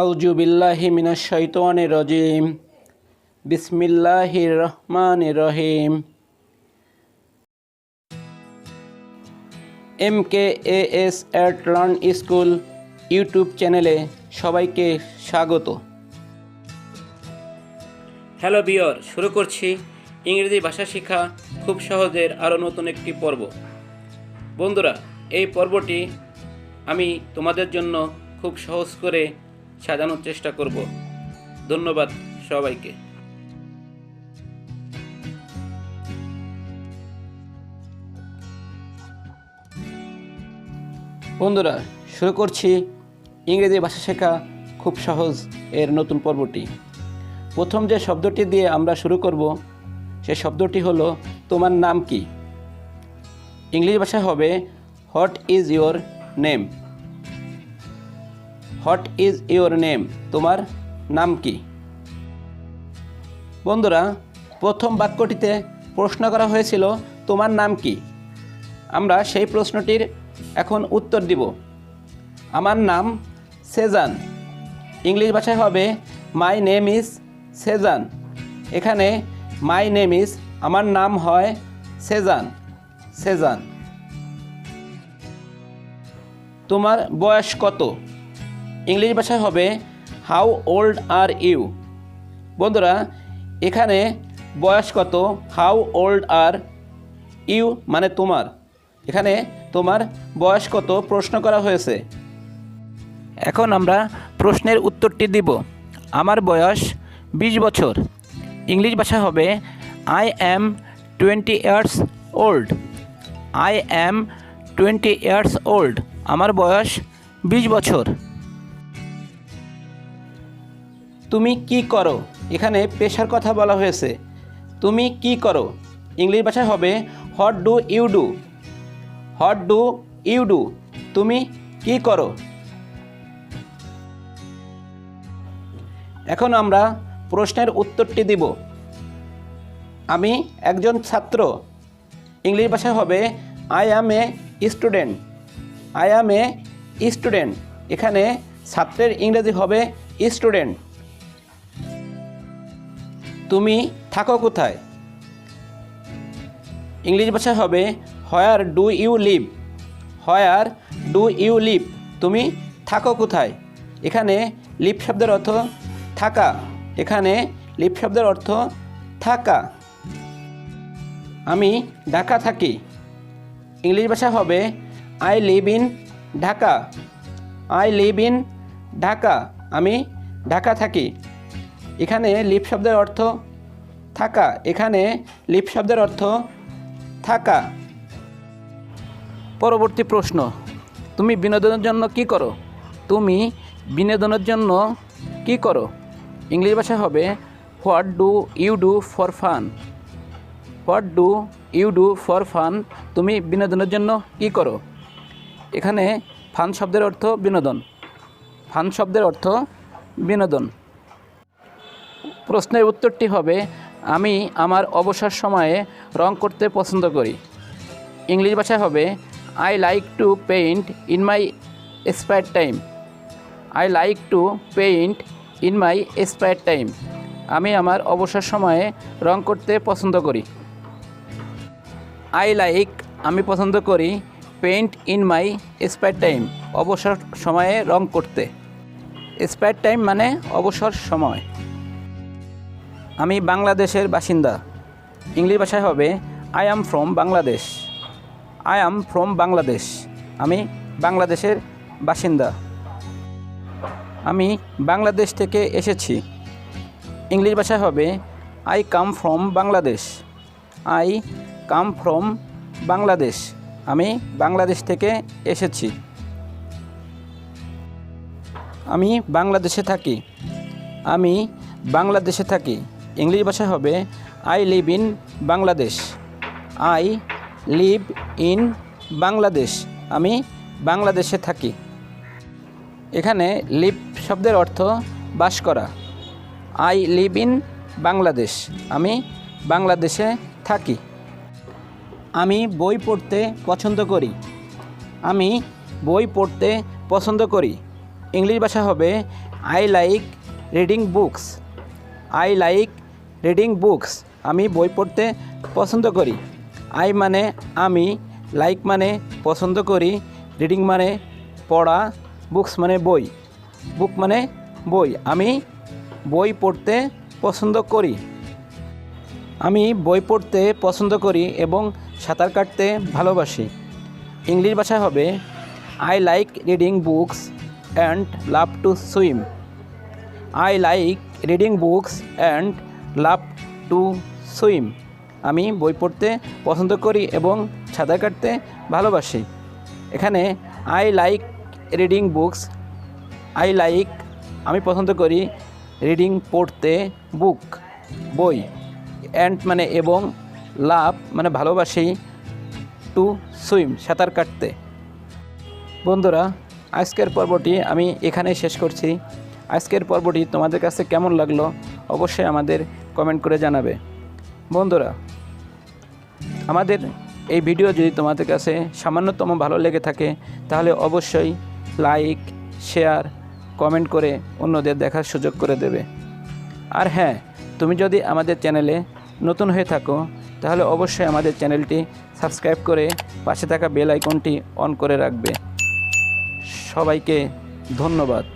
আউযু বিল্লাহি মিনাশ শাইতানির রাজিম। বিসমিল্লাহির রহমানির রহিম। MKAS এট লার্ন স্কুল ইউটিউব চ্যানেলে সবাইকে স্বাগত। হ্যালো ভিউয়ার, শুরু করছি ইংরেজি ভাষা শেখা খুব সহজের আরও নতুন একটি পর্ব। বন্ধুরা, এই পর্বটি আমি তোমাদের জন্য খুব সহজ করে সাজানোর চেষ্টা করব। ধন্যবাদ সবাইকে। বন্ধুরা, শুরু করছি ইংরেজি ভাষা শেখা খুব সহজ এর নতুন পর্বটি। প্রথম যে শব্দটি দিয়ে আমরা শুরু করব সে শব্দটি হলো তোমার নাম কি। ইংলিশ ভাষায় হবে what is your name. What is your name, তোমার নাম কি। বন্ধুরা, প্রথম বাক্যটিতে প্রশ্ন করা হয়েছিল তোমার নাম কি। আমরা সেই প্রশ্নটির এখন উত্তর দিব। আমার নাম সেজান। ইংলিশ ভাষায় হবে মাই নেম ইজ সেজান। এখানে মাই নেম ইজ, আমার নাম হয় সেজান। সেজান। তোমার বয়স কত। ইংলিশ ভাষায় হবে হাউ ওল্ড আর ইউ। বন্ধুরা, এখানে বয়স কত, হাউ ওল্ড আর ইউ মানে তোমার। এখানে তোমার বয়স কত প্রশ্ন করা হয়েছে। এখন আমরা প্রশ্নের উত্তরটি দিব। আমার বয়স 20 বছর। ইংলিশ ভাষা হবে I am 20 years old. I am 20 years old. আমার বয়স 20 বছর। তুমি কি করো। এখানে পেশার কথা বলা হয়েছে। তুমি কি করো। ইংলিশ ভাষায় হবে what do you do. What do you do, তুমি কি করো। এখন আমরা প্রশ্নের উত্তরটি দিব। আমি একজন ছাত্র। ইংলিশ ভাষায় হবে I am a student. I am a student. এখানে ছাত্রের ইংরেজি হবে স্টুডেন্ট। তুমি থাকো কোথায়। ইংলিশ ভাষায় হবে where do you live. Where do you live, তুমি থাকো কোথায়। এখানে লিভ শব্দের অর্থ থাকা। এখানে লিভ শব্দের অর্থ থাকা। আমি ঢাকা থাকি। ইংলিশ ভাষা হবে I live in Dhaka. I live in Dhaka, আমি ঢাকা থাকি। এখানে লিভ শব্দের অর্থ থাকা। এখানে লিভ শব্দের অর্থ থাকা। পরবর্তী প্রশ্ন, তুমি বিনোদনের জন্য কি করো। তুমি বিনোদনের জন্য কি করো। ইংলিশ ভাষা হবে what do you do for fun. What do you do for fun, তুমি বিনোদনের জন্য কি করো। এখানে ফান শব্দের অর্থ বিনোদন। ফান শব্দের অর্থ বিনোদন। প্রশ্নের উত্তরটি হবে আমি আমার অবসর সময়ে রং করতে পছন্দ করি। ইংলিশ ভাষায় হবে I like to paint in my spare time. I like to paint in my spare time. আমি আমার অবসর সময়ে রং করতে পছন্দ করি। আই লাইক, আমি পছন্দ করি, paint in my spare time, অবসর সময়ে রং করতে। স্পেয়ার টাইম মানে অবসর সময়। আমি বাংলাদেশের বাসিন্দা। ইংলিশ ভাষায় হবে I am from Bangladesh. I am from Bangladesh, আমি বাংলাদেশের বাসিন্দা। আমি বাংলাদেশ থেকে এসেছি। ইংলিশ ভাষায় হবে I come from Bangladesh. I come from Bangladesh, আমি বাংলাদেশ থেকে এসেছি। আমি বাংলাদেশে থাকি। আমি বাংলাদেশে থাকি। ইংলিশ ভাষায় হবে I live in Bangladesh. I live in Bangladesh, আমি বাংলাদেশে থাকি। এখানে লিভ শব্দের অর্থ বাস করা। আই লিভ ইন বাংলাদেশ, আমি বাংলাদেশে থাকি। আমি বই পড়তে পছন্দ করি। আমি বই পড়তে পছন্দ করি। ইংলিশ ভাষা হবে I like reading books. I like reading books, আমি বই পড়তে পছন্দ করি। আই মানে আমি, লাইক মানে পছন্দ করি, রিডিং মানে পড়া, বুকস মানে বই। বুক মানে বই, আমি বই পড়তে পছন্দ করি। আমি বই পড়তে পছন্দ করি এবং সাঁতার কাটতে ভালোবাসি। ইংলিশ ভাষায় হবে I like reading books and love to swim. I like reading books and love to swim, আমি বই পড়তে পছন্দ করি এবং সাঁতার কাটতে ভালোবাসি। এখানে I like reading books, I like আমি পছন্দ করি, রিডিং পড়তে, বুক বই, অ্যান্ড মানে এবং, লাভ মানে ভালোবাসি, টু সুইম সাঁতার কাটতে। বন্ধুরা, আজকের পর্বটি আমি এখানেই শেষ করছি। আজকের পর্বটি তোমাদের কাছে কেমন লাগলো অবশ্যই আমাদের কমেন্ট করে জানাবে। বন্ধুরা, আমাদের এই ভিডিও যদি তোমাদের কাছে সামান্যতম ভালো লেগে থাকে তাহলে অবশ্যই লাইক, শেয়ার, কমেন্ট করে অন্যদের দেখার সুযোগ করে দেবে। আর হ্যাঁ, তুমি যদি আমাদের চ্যানেলে নতুন হয়ে থাকো তাহলে অবশ্যই আমাদের চ্যানেলটি সাবস্ক্রাইব করে পাশে থাকা বেল আইকনটি অন করে রাখবে। সবাইকে ধন্যবাদ।